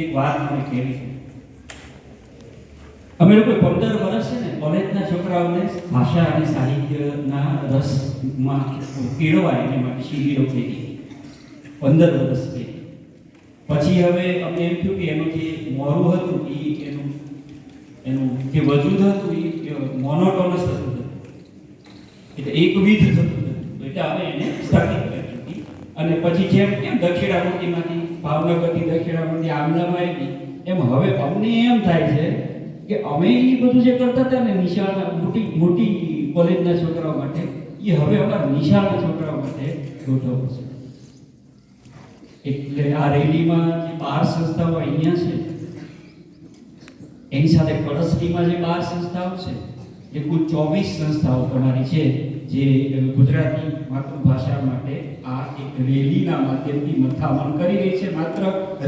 એક વાત મને કહેવી છે. અમે લોકો 15 વર્ષ છે ને કોલેજના છોકરાઓને ભાષા અને સાહિત્યના રસમાં કેળવાય એને માટે શિબિરો થઈ 15 વર્ષ થઈ. પછી હવે અમને એમ થયું કે એનું જે મોરું હતું એનું જે વજૂદ હતું એ મોનોટોનસ હતું, એટલે એકવિધ થતું હતું. એટલે અમે એને સ્થગિત કરી દીધી. અને પછી જેમ કેમ દક્ષિણામૂર્તિમાંથી ભાવનગરથી દક્ષિણામૂર્તિ આમનામાં આવી, એમ હવે અમને એમ થાય છે કે અમે એ બધું જે કરતા હતા ને નિશાળના મોટી કોલેજના છોકરાઓ માટે, એ હવે અમારા નિશાળના છોકરાઓ માટે ગોઠવવું છે. એટલે આ રેલીમાં જે 12 સંસ્થાઓ અહીંયા છે, એની સાથે કળશડીમાં જે 12 સંસ્થાઓ છે, એ કુલ 24 સંસ્થાઓ તમારી છે, જે ગુજરાતી માતૃભાષા માટે આ એક રેલીના માધ્યમથી મથામણ કરી રહી છે. માત્ર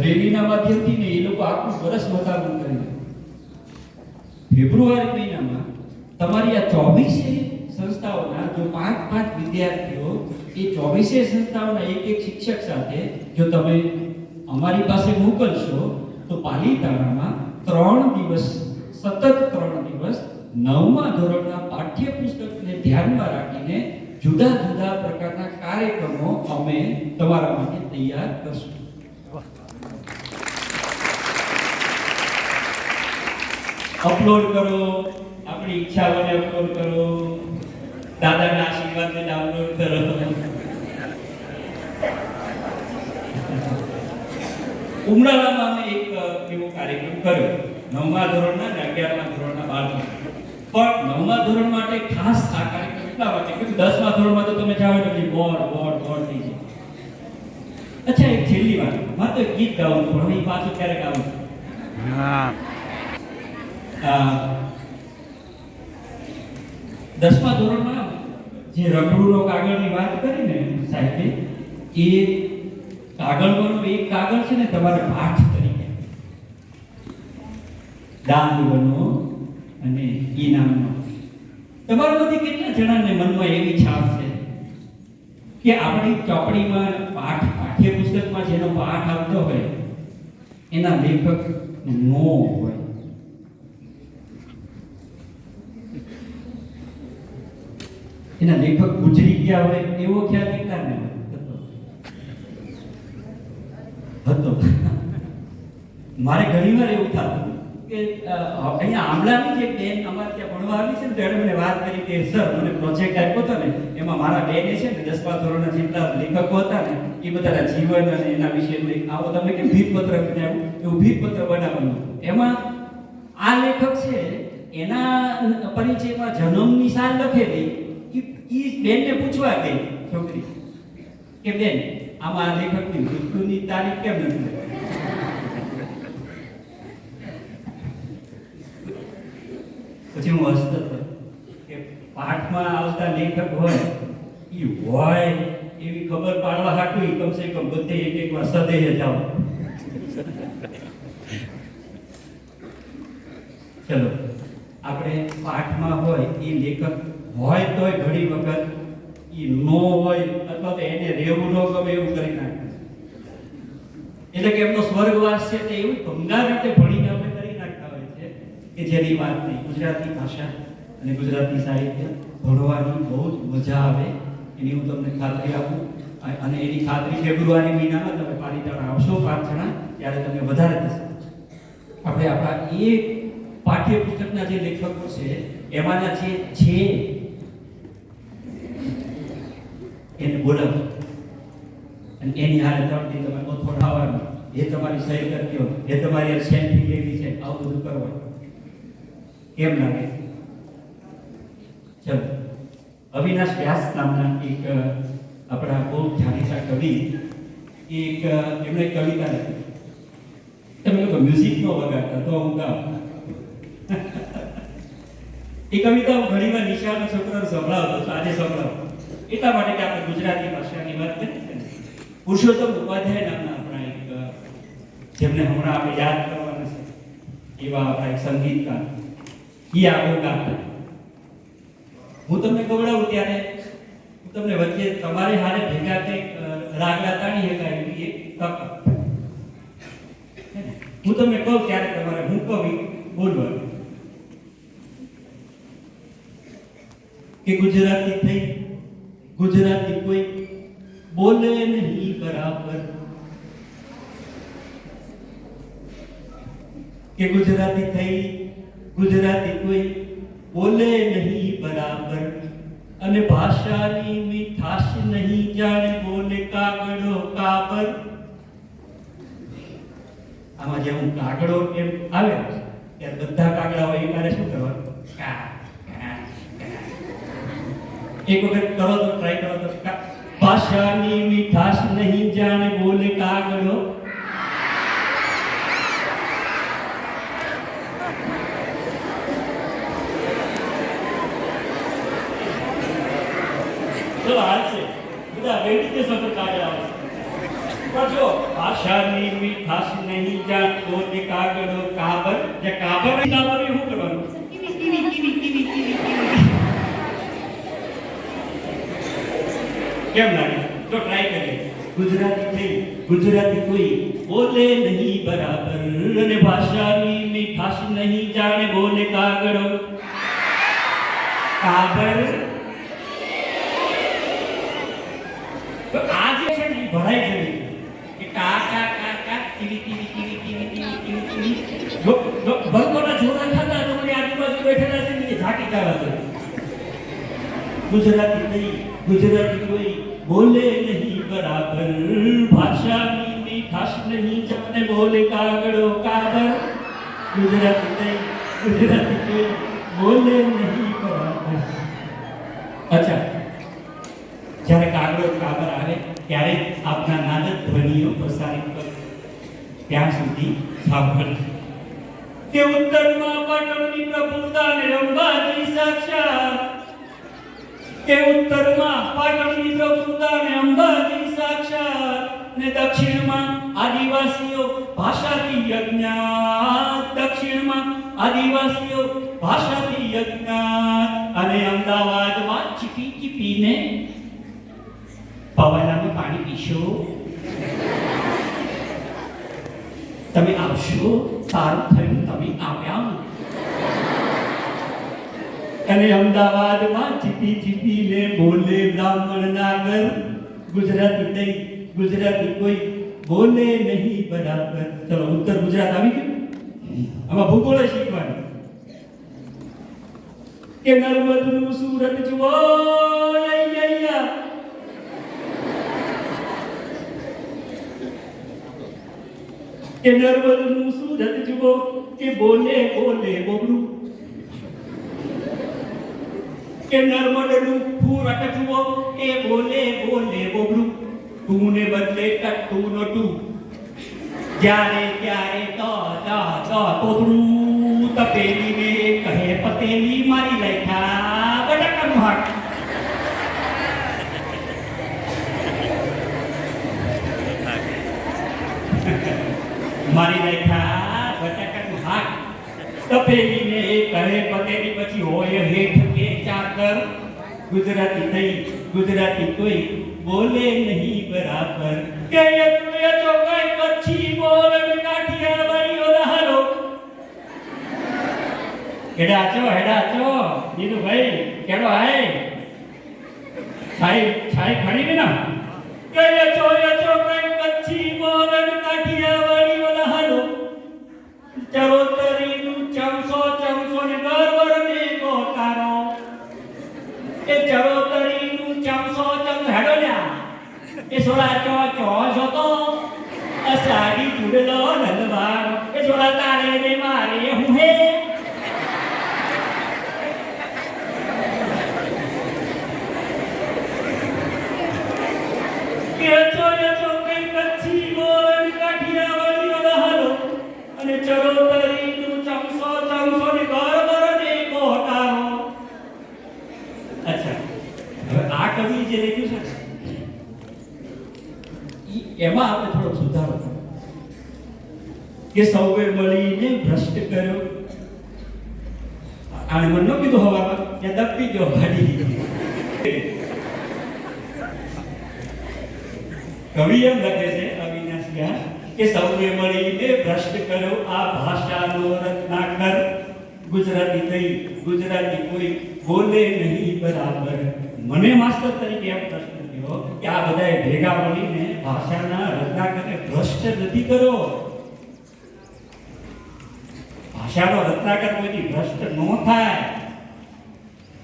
રેલીના માધ્યમથી નહીં, એ લોકો આખું વર્ષ મથામણ કરી રહી. ફેબ્રુઆરી મહિનામાં તમારી આ 24 સંસ્થાઓના જો 5 વિદ્યાર્થીઓ, એ 24 સંસ્થાઓના એક શિક્ષક સાથે જો તમે અમારી પાસે મોકલશો તો પાલીતાણામાં 3 દિવસ સતત 3 દિવસ 9મા ધોરણના પાઠ્યપુસ્તકને ધ્યાનમાં રાખીને જુદા જુદા પ્રકારના કાર્યક્રમો અમે તમારા માટે તૈયાર કરશું. અપલોડ કરો, આપણી ઈચ્છાઓને અપલોડ કરો, દાદાના આશીર્વાદને ડાઉનલોડ કરો. ઉમરાળામાં અમે એક એવો કાર્યક્રમ કર્યો 9મા ધોરણના અને 11મા ધોરણના બાળકો. પણ 9મા ધોરણ માટે ખાસ આ કાર્યક્રમ એટલા માટે કે 10મા ધોરણમાં તો તમે જાઓ એટલે બોર્ડ થઈ જાય. અચ્છા, એક છેલ્લી વાત, મારે તો એક ગીત ગાવું પણ હવે પાછું ક્યારે ગાવું? હા, 10મા ધોરણમાં જે રખડુનો કાગળની વાત કરી ને સાહેબે, એ કાગળનો એક કાગળ છે ને તમારે પાઠ તરીકે દાન બનો અને ઇનામનો. તમારામાંથી કેટલા જણાને મનમાં એવી છાપ છે કે આપણી ચોપડીમાં પાઠ્યપુસ્તકમાં જેનો પાઠ આવતો હોય એના લેખક નો હોય? એના લેખક ગુજરી ગયા હોય એવો ખ્યાલ કેટલાને હતો? મારે ઘણીવાર એવું થતું કે અહીંયા આમલાની જે બેન અમારે ત્યાં ભણવા આવી છે ને, તો એણે મને વાત કરી કે સર, મને પ્રોજેક્ટ આપ્યો હતો ને, એમાં મારા બેને છે ને 10મા ધોરણના જેટલા લેખકો હતા ને, એ બધાના જીવન અને એના વિશે આવો તમે કેમ ભીતપત્ર બનાવ્યું, એવું ભીતપત્ર બનાવવાનું. એમાં આ લેખક છે એના પરિચયમાં જન્મની સાલ લખેલી. એ બેનને પૂછવા ગઈ છોકરી કે બેન, આમાં આ લેખકની મૃત્યુની તારીખ કેમ નથી? પછી હું હસતો હતો કે પાઠમાં આવતા લેખક હોય એવી ખબર પાડવા હાટું કમસે કમ બધે એક વાર સદેહ જાઓ. ચલો, આપણે પાઠમાં હોય એ લેખક હોય તોય ઘણી વખત એ નો હોય અથવા તો એને રહેવું ન ગમે એવું કરી નાખે. એટલે કે એમનો સ્વર્ગવાસ છે તે એવું ભંગાર રીતે ભણીને અમે કરી નાખતા હોય છે કે જેની વાત નહીં. ગુજરાતી ભાષા અને ગુજરાતી સાહિત્ય ભણવાની બહુ જ મજા આવે, એની હું તમને ખાતરી આપું. અને એની ખાતરી ફેબ્રુઆરી મહિનામાં તમે પાલીતાણા આવશો 5 જણા, ત્યારે તમને વધારે થશે. આપણે આપણા એ પાઠ્યપુસ્તકના જે લેખકો છે એમાંના જે છે એને બોલાવો અને એની હારે 3 દી તમે મથોડ આવવાનું, એ તમારી સહી કરજો, એ તમારી સેલ્ફી લેવી છે, આવું બધું કરવાનું. કેમ લાગે? ચલો, અવિનાશ વ્યાસ નામના એક આપણા બહુ જાણીતા કવિ, એક એમણે કવિતા લખી. તમે લોકો મ્યુઝિક નો વગાડતા તો હું ગાઉં. એ કવિતા હું ઘણીવાર નિશાળના છોકરાઓને સંભળાવતો છું, આજે સંભળાવું એટલા માટે કે આપણે ગુજરાતી ભાષાની વાત કરી છે. પુરુષોત્તમ ઉપાધ્યાય નામના આપણા એક, જેમને હમણાં આપણે યાદ કરવાના છે, એવા આપણા એક સંગીતકાર, એ આગળ ગાતા. હું તમને ગવડાવું ત્યારે હું તમને વચ્ચે તમારે હારે ભેગા કંઈક રાગલા તાણી શકાય એવી એક તક હું તમને કહું ત્યારે તમારે હું કહું બોલવાનું કે ગુજરાતી થઈ ગુજરાતી કોઈ બોલે નહીં બરાબર કે ગુજરાતી થઈ ગુજરાતી કોઈ બોલે નહીં બરાબર અને ભાષાની મીઠાશ નહીં જાણે બોલે કાગડો કાબર. આમાં જે હું કાગડો એમ આવે ત્યારે બધા કાગડા હોય એ મારે શું કરવાનું? એક વખત કરો તો ટ્રાય કરો તો ભાષાની મીઠાશ નહીં જાણે બોલે કાગડો. ચલો હાલશે બધા વેડી કે સતત કાગડા આવે પણ જો ભાષાની મીઠાશ નહીં જાણે બોલે કાગડો કાબર. જે કાબર કાબર શું કરવાનું? કેમ લાગે? તો ટ્રાય કરીએ. ગુજરાતી થઈ ગુજરાતી કોઈ બોલે નહીં બરાબર અને ભાષાની મીઠાશ નહીં જાણે બોલે કાગડો કાબર. તો આ જે છે ને ભરાઈ જવી કે કા કા કા કા TV TV TV TV TV TV જો ભરકોના જોડા ખાતા તો મને આજુબાજુ બેઠેલા છે ને ઝાકી કાઢવા દે. ગુજરાતી થઈ ગુજરાતી કોઈ બોલે નહીં બરાબર ભાષાની મીઠાશ નહીં જાણે બોલે કાગડો કાબર. ગુજરાતી થઈ ગુજરાતી કોઈ બોલે નહીં બરાબર. અચ્છા, જ્યારે કાગડો કાબર આવે ત્યારે આપના નાદ ધ્વનિઓ પ્રસારિત કરો. ત્યાં સુધી સાંભળજો કે ઉત્તરમાં પાટણની પ્રભુતા ને અંબાજી સાક્ષાત. કે ઉત્તરમાં પાટણની પ્રભુતા ને અંબાજી સાક્ષાત ને દક્ષિણમાં આદિવાસીઓ ભાષાથી અજ્ઞાત. દક્ષિણમાં આદિવાસીઓ ભાષાથી અજ્ઞાત અને અમદાવાદમાં ચીપી ચીપીને પવાલામાં પાણી પીશો. તમે આવશો સારું થયું તમે આવ્યા. અને અમદાવાદમાં ચીપી ચીપીને બોલે બ્રાહ્મણ નાગર. ગુજરાતી થઈ ગુજરાતી કોઈ બોલે નહીં બરાબર. ચલો ઉત્તર ગુજરાત આવી ગયું. આમાં ભૂગોળ શીખવાનું કે નર્મદનું સુરત જુઓ કે નર્મદનું સુરત જુઓ કે બોલે બોલે બોબડું. કે નર્મદનું ફૂરટ જુઓ કે બોલે બોલે બોબડું. તું ને બદલે ટટ્ટુ નો ટુ. જ્યારે ત્યારે તોતરું તપેલી ને કહે પતેલી મારી લેખા બટાકાનું હાક. મારી લેખા બટાકાનું હાક. તપેલી ને કહે પતેલી પછી હોય હેઠ કે ચાકર. ગુજરાતી થઈ ગુજરાતી કોઈ બોલે નહીં બરાબર. કે એટલે ચોકાઈ કચ્છી બોલ કાઠિયાવાડી ઓલા હાલો. હેડા ચો નીતુ ભાઈ કેડો આય છાઈ ખડી ના. કે ચોકાઈ કચ્છી બોલ કાઠિયાવાડી ઓલા હાલો. ચરોતરીનું ચમસો ને ગરબર ને ગોતારો. એ ચરોતરીનું ચમસો હેડો લ્યા. એ સોળા ચો જોતો અસાડી ચૂડલો નંદવાર. એ સોળા તારે ને મારે હું હે. કે ચો કઈ કચ્છી બોલ કાઠિયાવાડી ઓલા હાલો. અને ચરોતરીનું ચમસો ને ગરબર ને ગોતારો. અચ્છા, હવે આ કવિ જે લખ્યું છે એમાં આપણે થોડો સુધારો કે સૌએ મળીને ભ્રષ્ટ કર્યો. આને મને ન કીધું હવામાં કે દબી ગયો ગાડી. કવિ એમ લખે છે અવિનાશ કે સૌએ મળીને ભ્રષ્ટ કર્યો આ ભાષાનો રત્નાકર. ગુજરાતી થઈ, ગુજરાતી કોઈ બોલે નહીં બરાબર. મને માસ્ટર તરીકે એમ પ્રશ્ન થયો કે આ બધાએ ભેગા મળીને ભાષાના રત્નાકરને ભ્રષ્ટ નથી કર્યો. ભાષાનો રત્નાકર કોઈથી ભ્રષ્ટ ન થાય.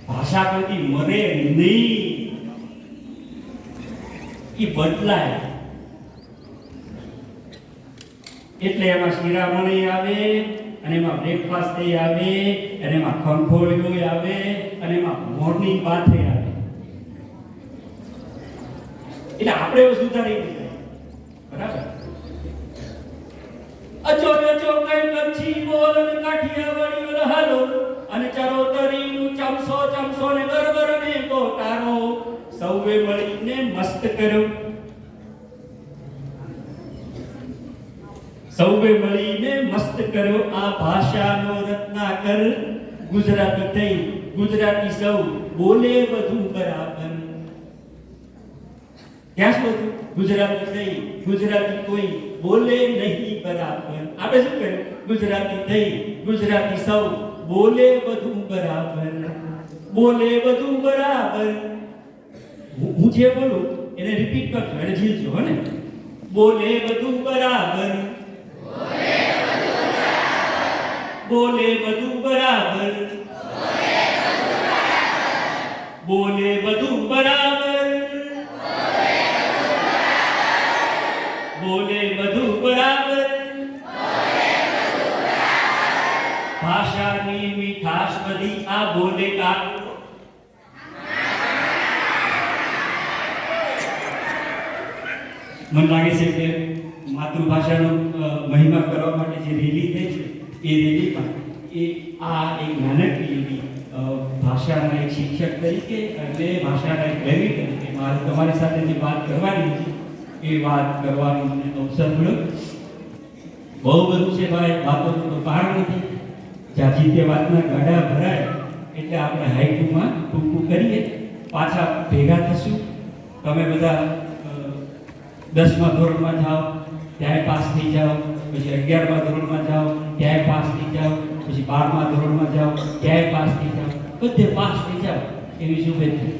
ભાષા કોઈથી મરે નહીં, એ બદલાય. એટલે એમાં શિરામણી આવે, અને એમાં બ્રેકફાસ્ટ આવે, અને એમાં ખંખોળિયું આવે, અને એમાં મોર્નિંગ બાથે આવે. એટલે આપણે એવું સુધારી દીધું, બરાબર? અચો અચો કઈ કચ્છી બોલ અને કાઠિયાવાડી ઓલ હાલો, અને ચરોતરીનું ચમસો ચમસો ને ગરબર ને ગોટારો સૌએ મળીને મસ્ત કર્યો. સૌએ મળીને મસ્ત કર્યો આ ભાષાનો રત્નાકર. ગુજરાતી થઈ, ગુજરાતી સૌ બોલે બધું બરાબર. ક્યાં સુધી? ગુજરાતી થઈ, ગુજરાતી કોઈ બોલે નહીં બરાબર. આપણે શું કર્યું? ગુજરાતી થઈ, ગુજરાતી સૌ બોલે બધું બરાબર. બોલે બધું બરાબર. હું જે બોલું એને રિપીટ કરજો, એને ઝીલજો, હે ને? બોલે બધું બરાબર. બોલે બધું બરાબર. બોલે બધું બરાબર. બોલે બધું બરાબર. ભાષાની મીઠાશ બધી આ બોલે કાઢો. મને લાગે છે કે માતૃભાષાનો મહિમા કરવા માટે જે રેલી થઈ છે એ રેલીમાં આ એક નાનકડી એવી ભાષાના એક શિક્ષક તરીકે અને ભાષાના એક પ્રેમી તરીકે મારે તમારી સાથે જે વાત કરવાની છે એ વાત કરવાનો મને અવસર મળ્યો. બહુ બધું છે ભાઈ, વાતોનું તો પાર નથી. જ્યાંથી તે વાતના ગાડા ભરાય એટલે આપણે હાઈકુમાં ટૂંકું કરીએ, પાછા ભેગા થશું. તમે બધા 10મા ધોરણમાં જાઓ ત્યાંય પાસ થઈ જાઓ, પછી 11મા ધોરણમાં જાઓ ત્યાંય પાસ થઈ જાઓ, પછી 12મા ધોરણમાં જાઓ ત્યાંય પાસ થઈ જાઓ, બધે પાસ થઈ જાઓ એવી શુભેચ્છા.